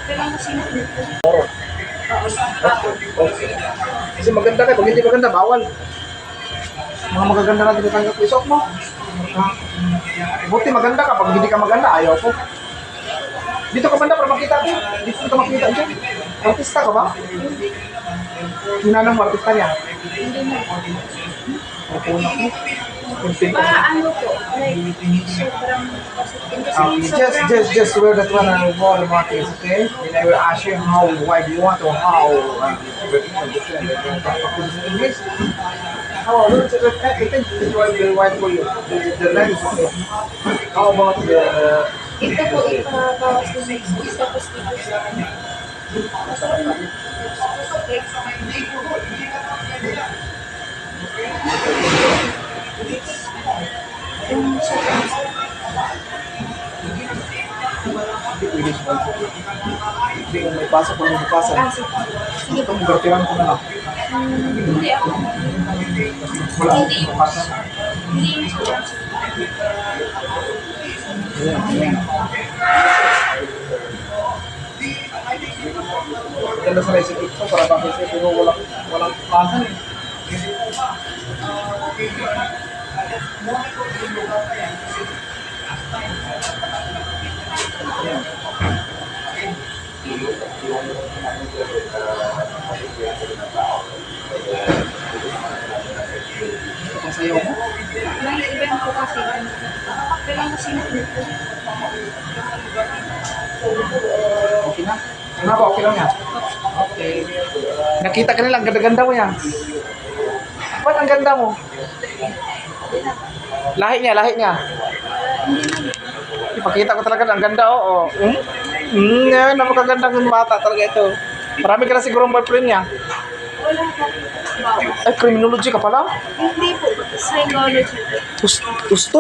Kailangan simple po. Okay. Kasi maganda kayo. Pag hindi maganda, bawal. Mga magaganda na tinatanggap ko. Isok mo. Buti maganda ka. Pag hindi ka maganda, ayaw ko. Dito ka banda para makita ko. Dito ka makita dyan. Artista ka ba? Hinanang mo artista niya. Hindi na. Opo na ko. Ano po, like, sobrang positive. Just wear that one and wear the markings, okay? And I will ask you how wide you want or how English. How I think it's wide for you. The leg is okay. How about the Ito po, ipabawas ng next tapos dito sa yung sobrang hindi kung may pasa kung may pasa. sige po. Itong gartiran ko na lang. Hindi ako. Wala akong pasa. Hindi yung sobrang Ayan. Ganda sa recipe ko para bakit siya pero walang pasa eh. Ayan. Ang sayaw mo? may event po kasi. Kailangan simple po. Okay na? Ano ba? Okay lang yan? Okay. Nakita ka nila, ang ganda-ganda mo yan. Ba't ang ganda mo? Lahi niya, lahi niya. Ipakita ko talaga, ang ganda, oo. Yan, napakagandang bata talaga ito. Marami ka na sigurong boyfriend niya. Wala po. Ay, criminology ka pala? Hindi po. Psychology. Gusto